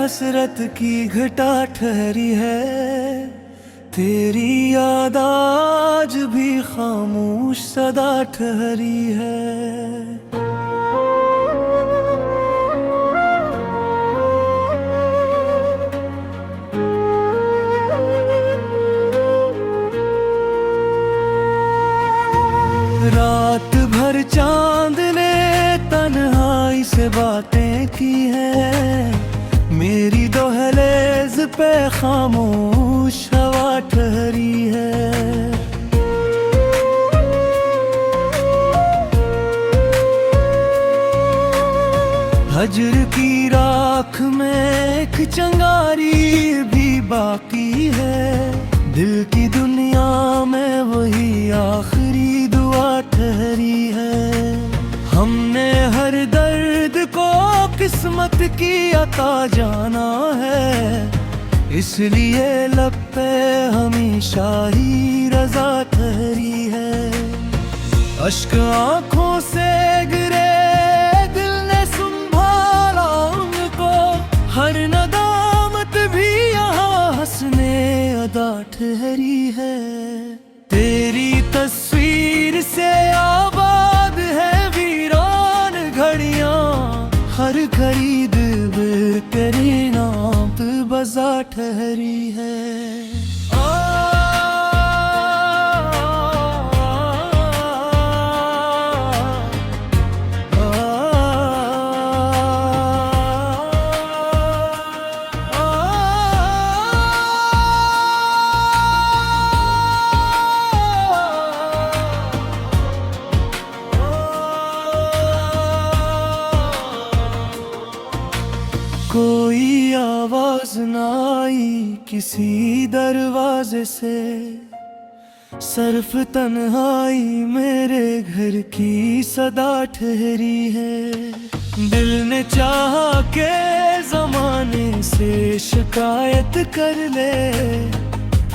हसरत की घटा ठहरी है, तेरी याद आज भी खामोश सदा ठहरी है। रात भर चांद ने तन्हाई से बातें की हैं, मेरी दहलीज पे खामोश हवा ठहरी है। हजर की राख में एक चिंगारी भी बाकी है, दिल की दुनिया में वही आखिरी दुआ ठहरी है। हमने हर दर्द को किस्मत की अता जाना है, इसलिए लब पे हमेशा ही रजा ठहरी है। अश्क आंखों से गिरे, दिल ने संभाला उनको, हर नदामत भी यहाँ हंसने अदा ठहरी है। तेरी तस्वीर से आबाद है वीरान घड़ियां, हर घड़ी दिल तेरे नाम पे बजा ठहरी है। कोई आवाज न आई किसी दरवाजे से, सिर्फ तन्हाई मेरे घर की सदा ठहरी है। दिल ने चाहा के जमाने से शिकायत कर ले,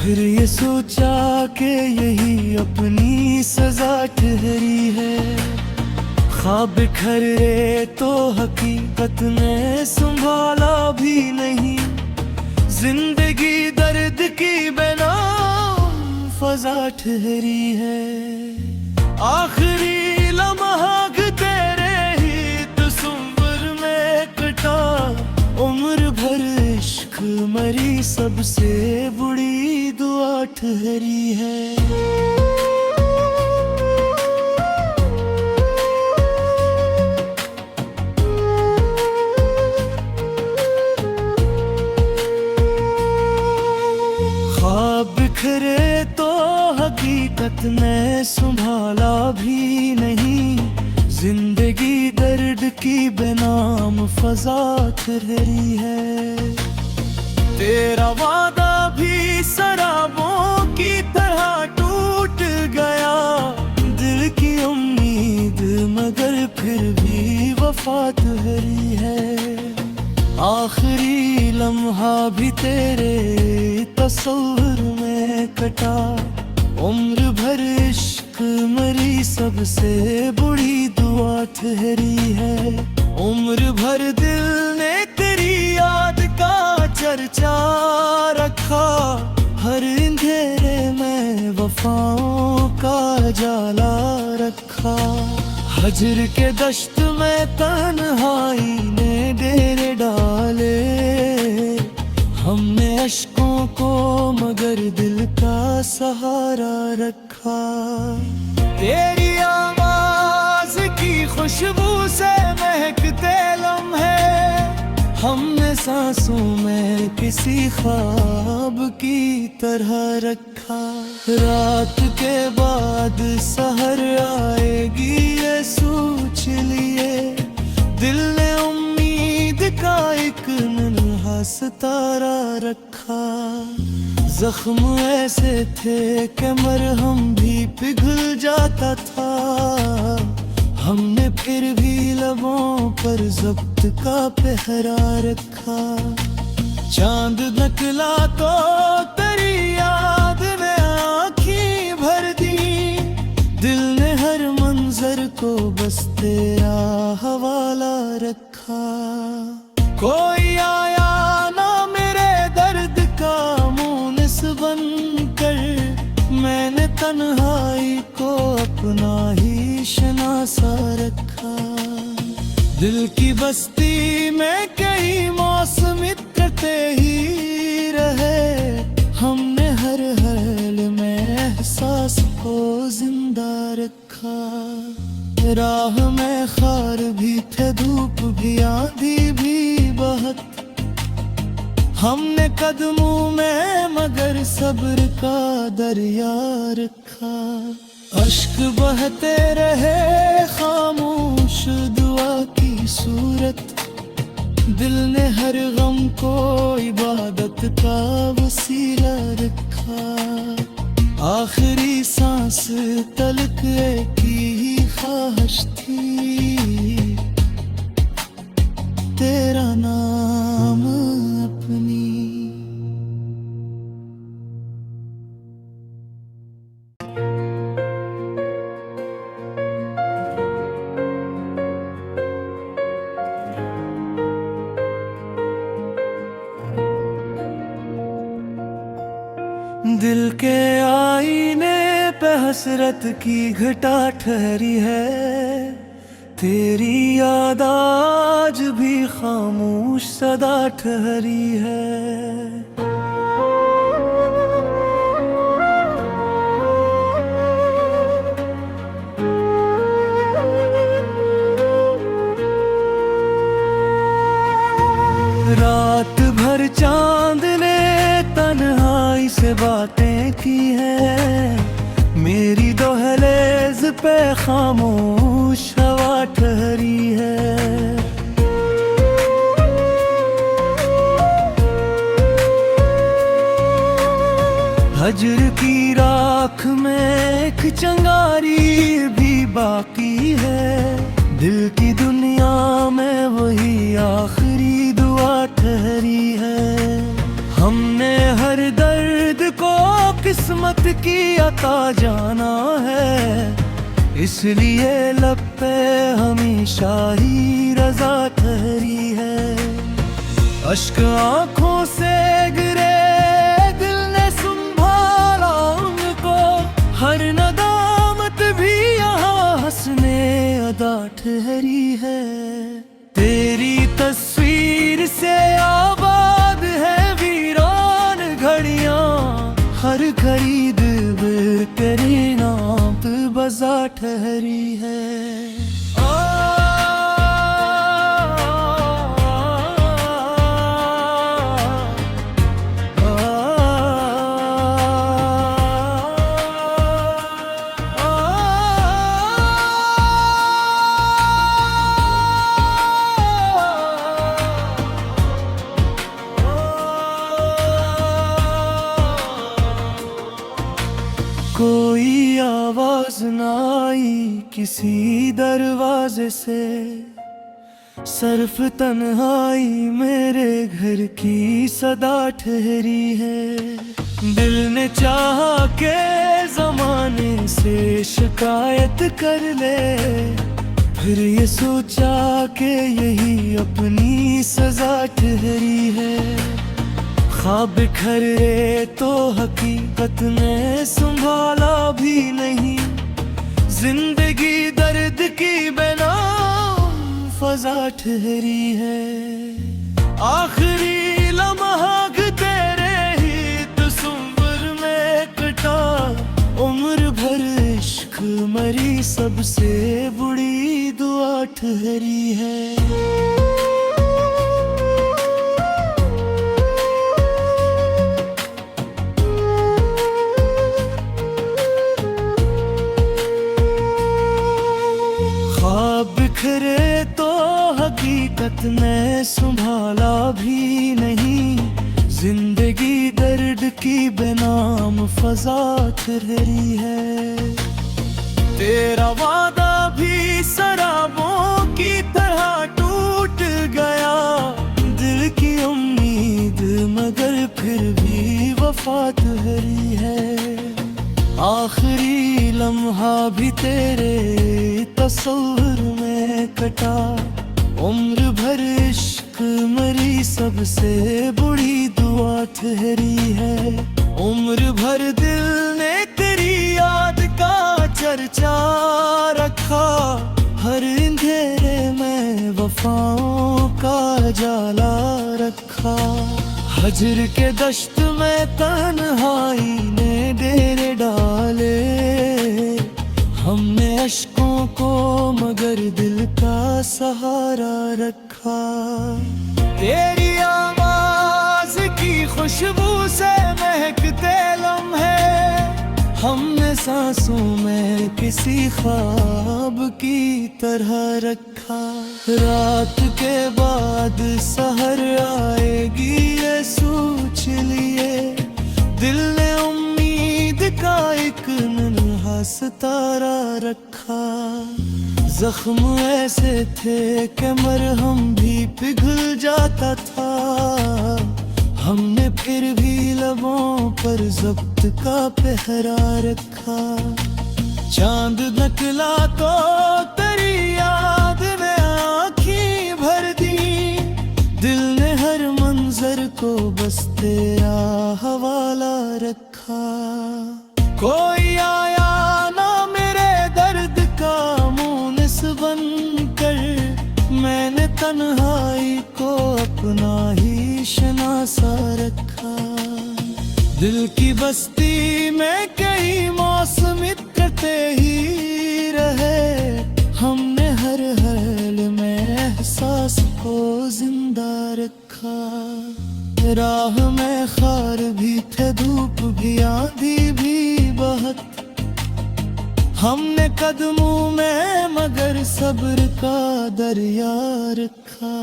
फिर ये सोचा कि यही अपनी सजा ठहरी है। ख्वाब बिखरे तो हकीकत ने संभाला भी नहीं, जिंदगी दर्द की बेनाम फजा ठहरी है। आखिरी लम्हा तेरे ही तस्वीर में कटा, उम्र भर इश्क मरी सबसे बुरी दुआ ठहरी है। बिखरे तो हकीकत ने संभाला भी नहीं, जिंदगी दर्द की बेनाम फजा ठहरी है। तेरा वादा भी शराबों की तरह टूट गया, दिल की उम्मीद मगर फिर भी वफा ठहरी है। आखिरी लम्हा भी तेरे तस्वीर में कटा, उम्र भर इश्क मरी सबसे बुरी दुआ ठहरी है। उम्र भर दिल ने तेरी याद का चर्चा रखा, हर अंधेरे में वफाओं का जाला रखा। हजर के दश्त में तन्हाई ने डेरे डाले, हमने अश्कों को मगर दिल का सहारा रखा। तेरी आवाज की खुशबू से महकते लम्हे, हमने सांसों में किसी ख्वाब की तरह रखा। रात के बाद सहर आएगी ये सोच लिए, दिल ने उम्मीद का एक नन्हा सितारा रखा। जख्म ऐसे थे कि मरहम भी पिघल जाता था, हमने फिर भी लबों पर ज़ब्त का पहरा रखा। चांद निकला तो तेरी याद ने आँखें भर दी, दिल ने हर मंजर को बस तेरा हवाला रखा। कोई आया शनासा रखा। दिल की बस्ती में कई मौसम इतरते ही रहे, हमने हर हाल में एहसास को जिंदा रखा। राह में खार भी थे, धूप भी, आंधी भी बहुत, हमने कदमों में मगर सब्र का दरिया रखा। अश्क बहते रहे खामोश दुआ की सूरत, दिल ने हर गम को इबादत का वसीला रखा। आखिरी सांस तलक एक ही ख्वाहिश थी, तेरा नाम अपनी। दिल के आईने पे हसरत की घटा ठहरी है, तेरी याद आज भी खामोश सदा ठहरी है। रात भर चांद ने तन्हाई से बातें की हैं, मेरी दहलीज पे खामोश हवा ठहरी है। हजर की राख में एक चंगारी भी बाकी है, दिल की दुनिया में वही आखिरी दुआ ठहरी है। हमने हर दर्द को किस्मत की अता जाना है, इसलिए लब पे हमेशा ही रजा ठहरी है। अश्क आंखों से गिरे, दिल ने संभाला उनको, हर नदामत भी यहाँ हंसने अदा ठहरी है। तेरी तस्वीर से आबाद है वीरान घड़ियां, हर घड़ी दिल तेरे नाम पे बजा ठहरी है। कोई आवाज न आई किसी दरवाजे से, सिर्फ तन्हाई मेरे घर की सदा ठहरी है। दिल ने चाहा के जमाने से शिकायत कर ले, फिर ये सोचा कि यही अपनी सजा ठहरी है। ख्वाब बिखरे तो हकीकत ने संभाला भी नहीं, जिंदगी दर्द की बेनाम फजा ठहरी है। आखिरी लम्हा तेरे ही तस्वीर में कटा, उम्र भर इश्क मरी सबसे बुरी दुआ ठहरी है। बिखरे तो हकीकत ने संभाला भी नहीं, जिंदगी दर्द की बेनाम फजा ठहरी है। तेरा वादा भी शराबों की तरह टूट गया, दिल की उम्मीद मगर फिर भी वफा ठहरी है। आखिरी लम्हा भी तेरे तस्वीर में कटा, उम्र भर इश्क मरी सबसे बुरी दुआ ठहरी है। उम्र भर दिल ने तेरी याद का चर्चा रखा, हर अंधेरे में वफाओं का जाला रखा। हजर के दश्त में तन्हाई ने डेरे डाले, हमने अश्कों को मगर दिल का सहारा रखा। तेरी आवाज की खुशबू से महकते लम्हे हमने सांसों में किसी ख्वाब की तरह रखा। रात के बाद सहर आएगी ये सोच लिए, दिल ने उम्मीद का एक नन्हा सितारा रखा। जख्म ऐसे थे कि मरहम भी पिघल जाता था, हमने फिर भी लबों पर ज़ब्त का पहरा रखा। चांद निकला तो तेरी याद में आँखें भर दी, दिल ने हर मंजर को बस तेरा हवाला रखा। कोई आया ना मेरे दर्द का मुनिस बनकर, मैंने तन्हाई को अपना ही शनासा रखा। दिल की बस्ती में कई मौसम इतरते ही रहे, हमने हर हाल में एहसास को जिंदा रखा। राह में खार भी थे, धूप भी, आंधी भी बहुत, हमने कदमों में मगर सब्र का दरिया रखा।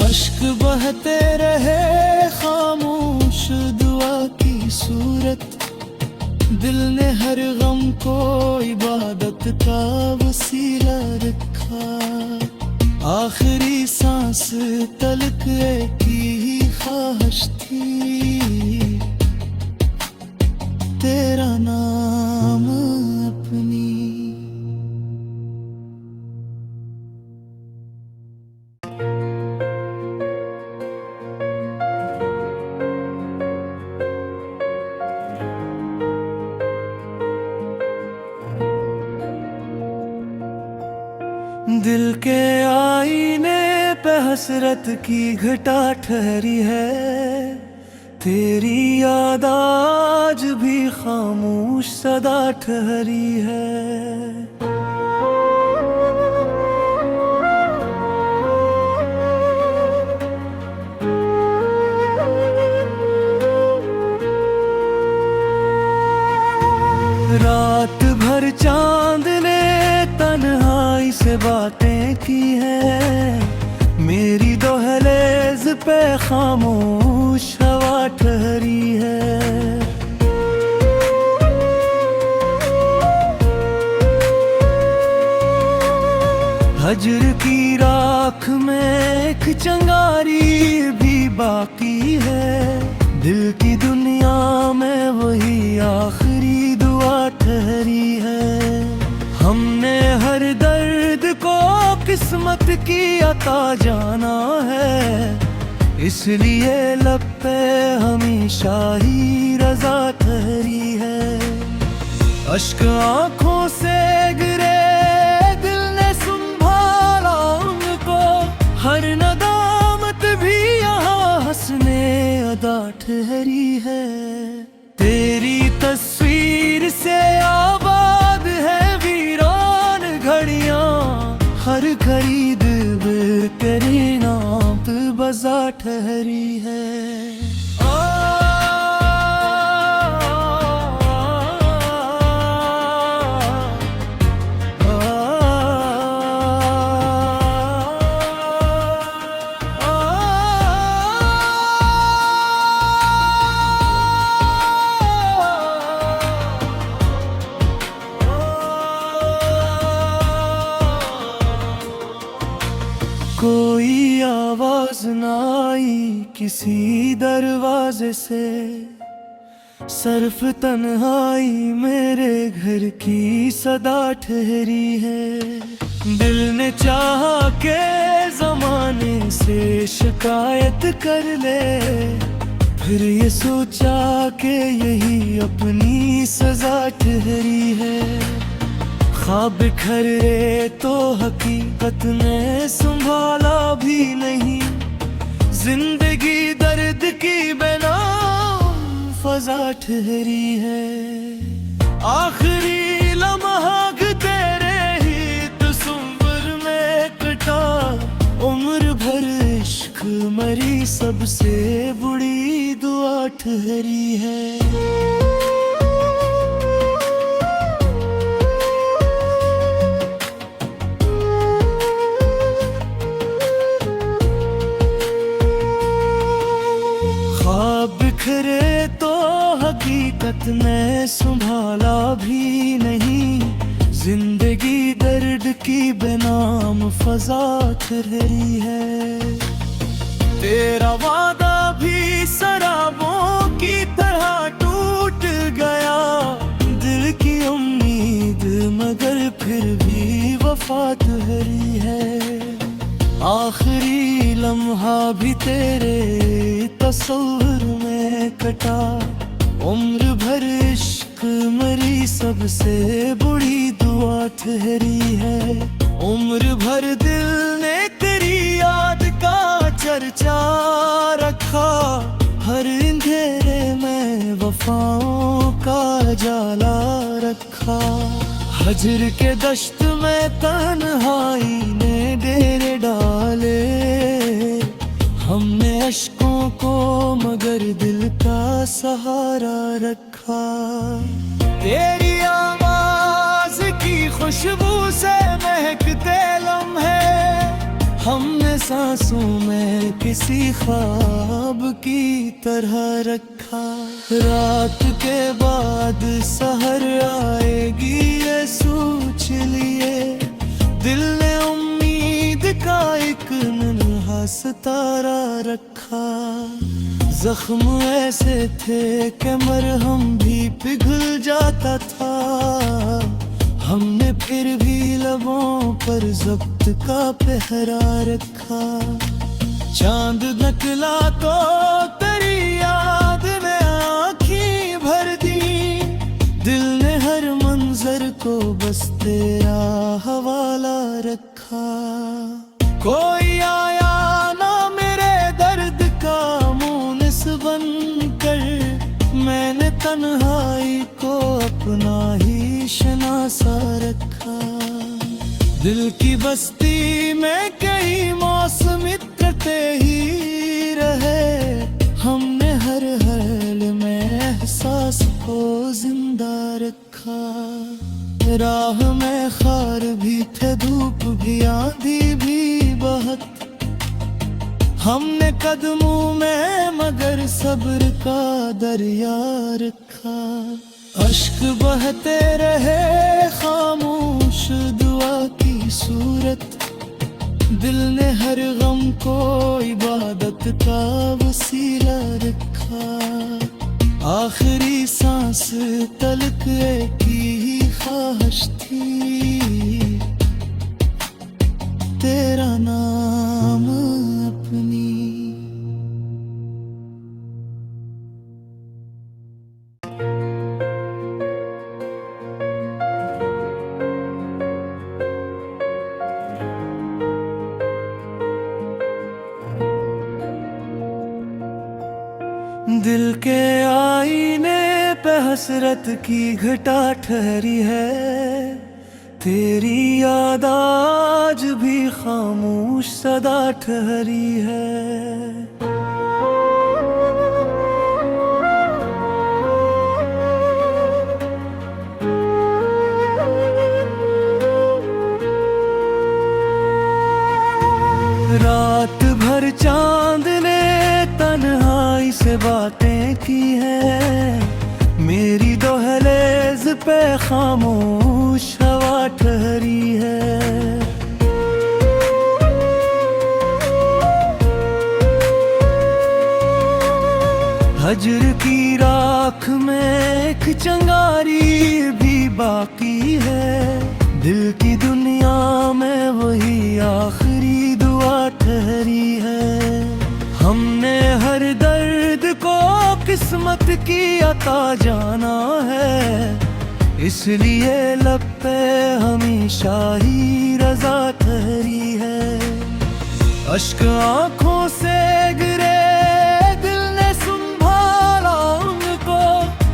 अश्क बहते रहे खामोश दुआ की सूरत, दिल ने हर गम को इबादत का वसीला रखा। आखिरी सांस तलक की ही ख्वाहिश थी, तेरा नाम अपनी। दिल के आईने पे हसरत की घटा ठहरी है, तेरी याद आज भी खामोश सदा ठहरी है। रात भर चांद ने तन्हाई से बातें की है, मेरी दहलीज पे खामोश हवा ठहरी है। हजर की राख में एक चंगारी भी बाकी है, दिल की दुनिया में वही आखिरी दुआ ठहरी है। हमने हर दर्द को किस्मत की अता जाना है, इसलिए लब पे हमेशा ही रजा ठहरी है। अश्क आंखों से गिरे, दिल ने संभाला उनको, हर नदामत भी यहाँ हंसने अदा ठहरी है। तेरी तस्वीर से आबाद है वीरान घड़ियां, हर घड़ी दिल तेरे नाम पे बजा ठहरी है। कोई आवाज न आई किसी दरवाजे से, सिर्फ तन्हाई मेरे घर की सदा ठहरी है। दिल ने चाहा के जमाने से शिकायत कर ले, फिर ये सोचा कि यही अपनी सजा ठहरी है। ख्वाब बिखरे तो हकीकत ने संभाला भी नहीं। जिंदगी दर्द की बेनाम फजा ठहरी है। आखिरी लम्हा तेरे ही तस्वीर में कटा। उम्र भर इश्क मरी सबसे बुरी दुआ ठहरी है। बिखरे तो हकीकत ने संभाला भी नहीं। जिंदगी दर्द की बेनाम फजा ठहरी है। तेरा वादा भी शराबों की तरह टूट गया। दिल की उम्मीद मगर फिर भी वफा ठहरी है। आखिरी लम्हा भी तेरे तस्वीर में कटा। उम्र भर इश्क मरी सबसे बुरी दुआ ठहरी है। उम्र भर दिल ने तेरी याद का चर्चा रखा। हर अंधेरे में वफाओं का जाला रखा। हजर के दश्त में तन्हाई ने डेरे डाले। हमने अश्कों को मगर दिल का सहारा रखा। तेरी आवाज की खुशबू से महकते लम्हे हमने सांसों में किसी ख्वाब की तरह रखा। रात के बाद सहर आएगी ये सोच लिए। दिल ने उम्मीद का एक नन्हा सितारा रखा। जख्म ऐसे थे कि मरहम भी पिघल जाता था। हमने फिर भी लबों पर ज़ब्त का पहरा रखा। चांद निकला तो तेरी याद में आँखें भर दी। दिल ने हर मंजर को बस तेरा हवाला रखा। कोई आया ना मेरे दर्द का मुनिस बनकर। मैंने तन्हाई को अपना ही शनासा रखा। दिल की बस्ती में कई मौसम इतरते ही रहे। हमने हर हाल में एहसास को जिंदा रखा। राह में खार भी थे, धूप भी, आंधी भी बहुत। हमने कदमों में मगर सब्र का दरिया रखा। अश्क बहते रहे खामोश दुआ की सूरत। दिल ने हर गम को इबादत का वसीला रखा। आखिरी सांस तलक एक ही ख्वाहिश थी, तेरा नाम अपनी। दिल के आईने पे हसरत की घटा ठहरी है। तेरी याद आज भी खामोश सदा ठहरी है। रात भर चांद ने तन्हाई से बातें की है। मेरी दहलीज पे खामोश हवा ठहरी है। हजर की राख में एक चंगारी भी बाकी है। दिल की दुनिया में वही आखिरी दुआ ठहरी है। हमने हर दर्द को किस्मत की अता जाना है। इसलिए लब पे हमेशा ही रज़ा ठहरी है। अश्क आंखों से गिरे, दिल ने संभाला उनको,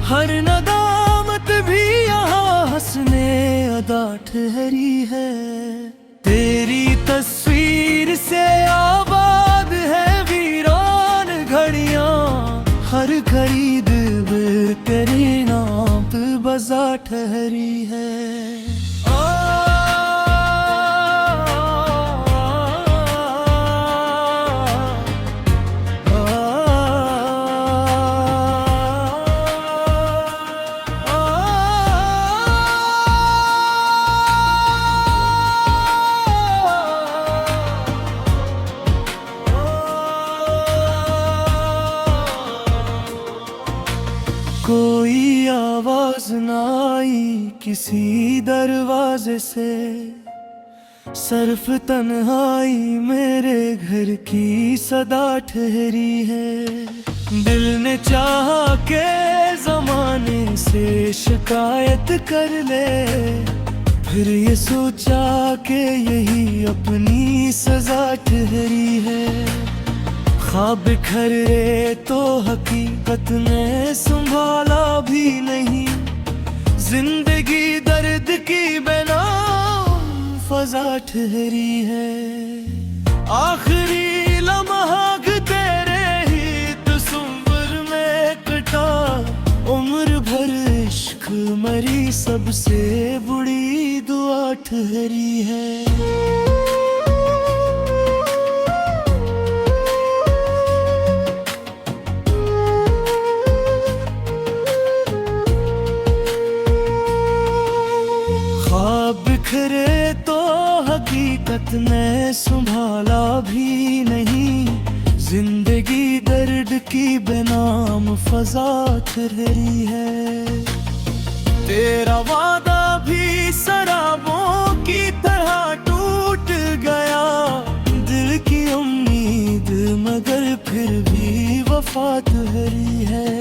हर नदामत भी यहाँ हंसने अदा ठहरी है। तेरी तस्वीर से आबाद है वीरान घड़ियां, हर घड़ी दिल तेरे नाम पे बजा ठहरी है। कोई आवाज न आई किसी दरवाजे से, सिर्फ तन्हाई मेरे घर की सदा ठहरी है। दिल ने चाहा के जमाने से शिकायत कर ले, फिर ये सोचा कि यही अपनी सजा ठहरी है। ख्वाब बिखरे तो हकीकत ने संभाला भी नहीं, जिंदगी दर्द की बेनाम फजा ठहरी है। आखिरी लम्हा तेरे ही तस्वीर में कटा, उम्र भर इश्क मरी सबसे बुरी दुआ ठहरी है। बिखरे तो हकीकत ने संभाला भी नहीं, जिंदगी दर्द की बेनाम फजा ठहरी है। तेरा वादा भी शराबों की तरह टूट गया, दिल की उम्मीद मगर फिर भी वफा ठहरी है।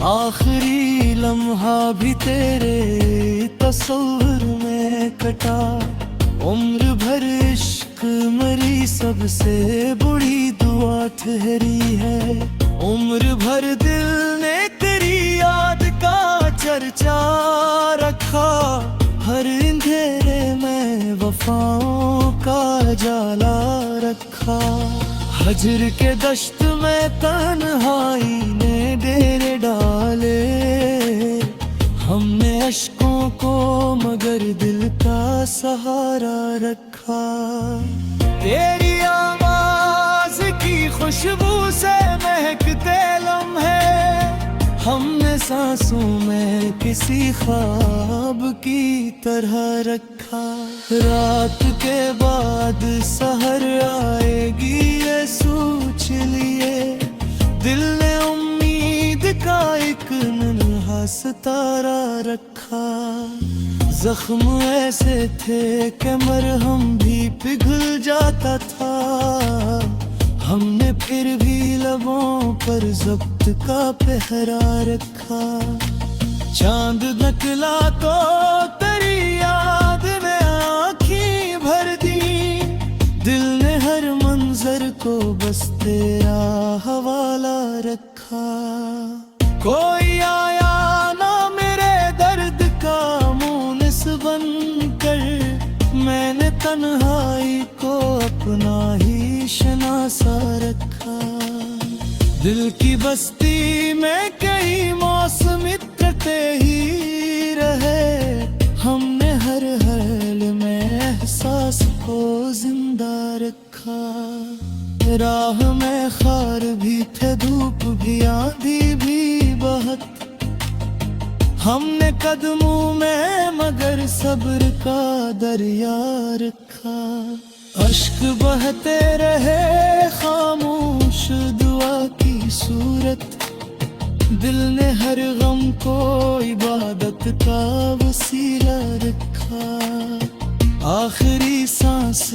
आखिरी लम्हा भी तेरे तस्वीर में कटा, उम्र भर इश्क मरी सबसे बुरी दुआ ठहरी है। उम्र भर दिल ने तेरी याद का चर्चा रखा, हर अंधेरे में वफाओं का जाला रखा। हजर के दश्त में तन्हाई ने डेरे डाले, हमने अश्कों को मगर दिल का सहारा रखा। तेरी आवाज की खुशबू से महकते लम्हे, हमने सांसों में किसी ख्वाब की तरह रखा। रात के बाद सहर आएगी ये सोच लिए, दिल ने उम्मीद का एक नन्हा सितारा रखा। जख्म ऐसे थे कि मरहम भी पिघल जाता था, हमने फिर भी लबों पर ज़ब्त का पहरा रखा। चांद निकला तो तेरी याद में आँखें भर दी, दिल ने हर मंजर को बस तेरा हवाला रखा। कोई आया ना मेरे दर्द का मुनिस बनकर, मैंने तन्हाई को अपना ही शनासा रखा। दिल की बस्ती में कई मौसम इतरते ही रहे, हमने हर हाल में एहसास को जिंदा रखा। राह में खार भी थे, धूप भी, आंधी भी बहुत, हमने कदमों में मगर सब्र का दरिया रखा। अश्क बहते रहे खामोश दुआ की सूरत, दिल ने हर गम को इबादत का वसीला रखा। आखिरी सांस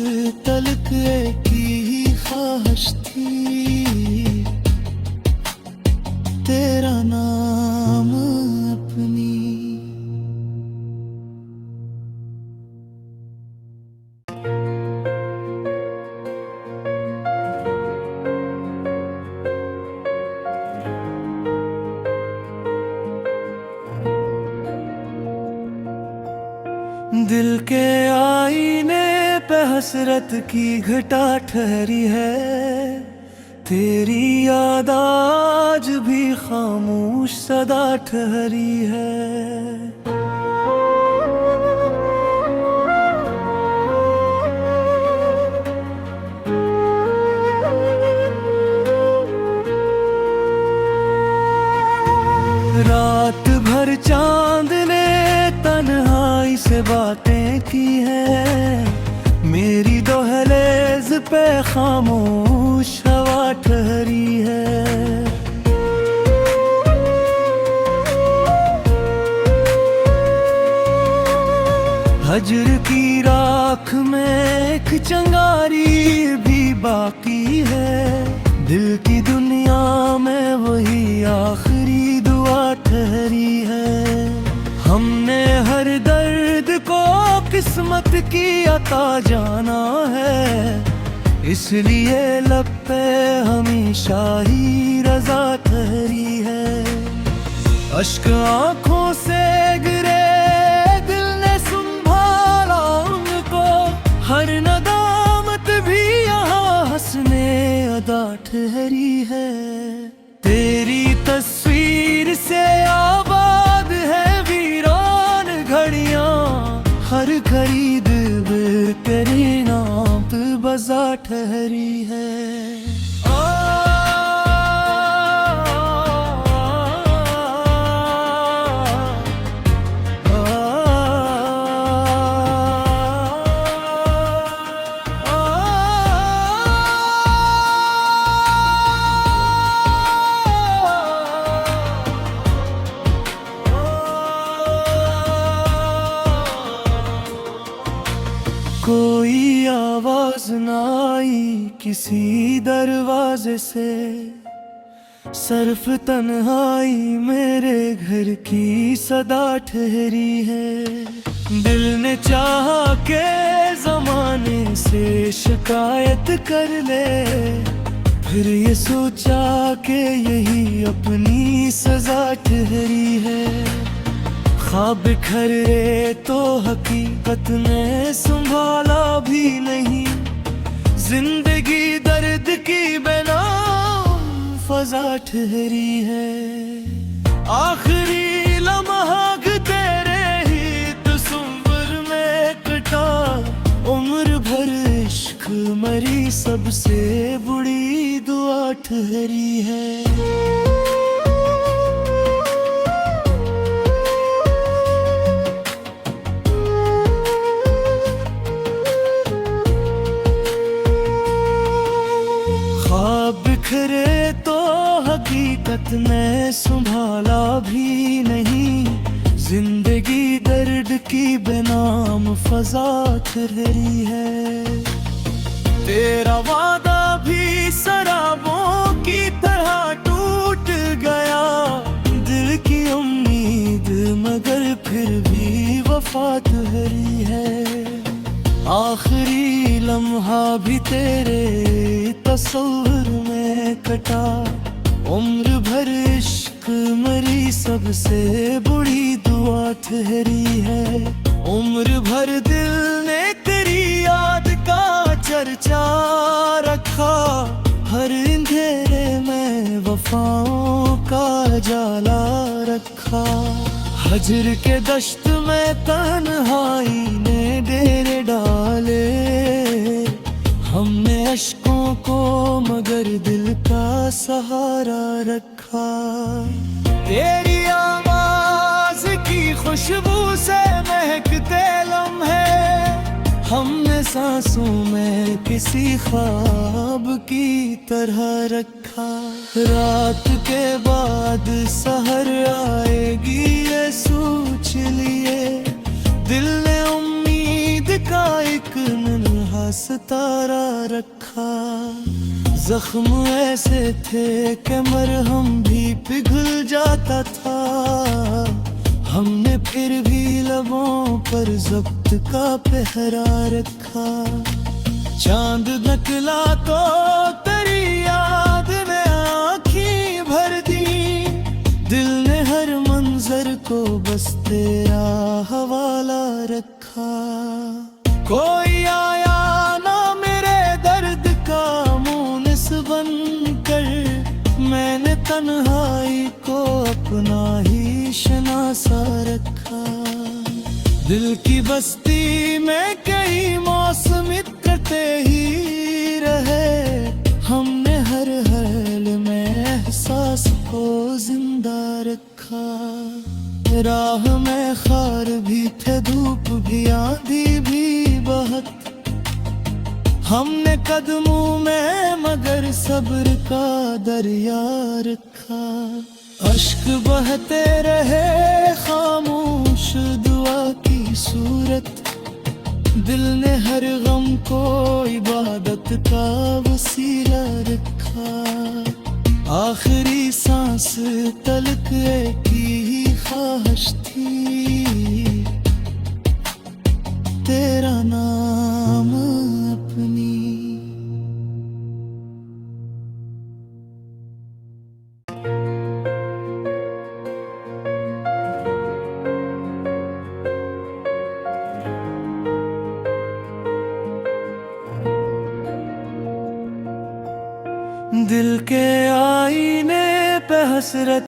तलक एक ही ख्वाहिश थी, तेरा नाम अपनी दिल के आईने पे हसरत की घटा ठहरी है, तेरी याद आज भी खामोश सदा ठहरी है। रात भर चांद ने तन्हाई से बातें की हैं, मेरी दहलीज पे खामोश हवा ठहरी है। हजर की राख में एक चिंगारी भी बाकी है, दिल की दुनिया में वही आखिरी दुआ ठहरी है। हमने हर दर्द को किस्मत की अता जाना है, इसलिए लब पे हमेशा ही रजा ठहरी है। अश्क आंखों से गिरे, दिल ने संभाला उनको, हर नदामत भी यहाँ हंसने अदा ठहरी है। तेरी तस्वीर से आबाद है वीरान घड़ियां, हर खरीद तेरे नाम पे बजा ठहरी है। कोई आवाज न आई किसी दरवाजे से, सिर्फ तन्हाई मेरे घर की सदा ठहरी है। दिल ने चाहा के जमाने से शिकायत कर ले, फिर ये सोचा कि यही अपनी सजा ठहरी है। ख्वाब बिखरे तो हकीकत ने संभाला भी नहीं, जिंदगी दर्द की बेनाम फजा ठहरी है। आखिरी लम्हा तेरे ही तस्वीर में कटा, उम्र भर इश्क मरी सबसे बुरी दुआ ठहरी है। बिखरे तो हकीकत ने संभाला भी नहीं, जिंदगी दर्द की बेनाम फजा ठहरी है। तेरा वादा भी शराबों की तरह टूट गया, दिल की उम्मीद मगर फिर भी वफा ठहरी है। आखिरी लम्हा भी तेरे तस्वीर में कटा, उम्र भर इश्क मरी सबसे बुरी दुआ ठहरी है। उम्र भर दिल ने तेरी याद का चर्चा रखा, हर अंधेरे में वफाओं का जाला रखा। हजर के दश्त में तन्हाई ने डेरे डाले, हमने अश्कों को मगर दिल का सहारा रखा। तेरी आवाज की खुशबू से महकते लम्हे, हमने सांसों में किसी ख्वाब की तरह रखा। रात के बाद सहर आएगी ये सोच लिए, दिल ने उम्मीद का एक नन्हा सितारा रखा। जख्म ऐसे थे कि मरहम भी पिघल जाता था, हमने फिर भी लबों पर ज़ब्त का पहरा रखा। चांद निकला तो तेरी याद में आँखें भर दी, दिल ने हर मंजर को बस तेरा हवाला रखा। रखा। कोई आया ना मेरे दर्द का मुनिस बनकर, मैंने तन्हाई को अपना ही शनासा रखा। दिल की बस्ती में कई मौसम कटे ही रहे, हमने हर हाल में एहसास को जिंदा रखा। राह में खार भी थे, धूप भी, आंधी भी बहुत, हमने कदमों में मगर सब्र का दरिया रखा। अश्क बहते रहे खामोश दुआ की सूरत, दिल ने हर गम को इबादत का वसीला रखा। आखिरी सांस तलक एक ही ख्वाहिश थी, तेरा नाम अपनी। दिल के आईने पे हसरत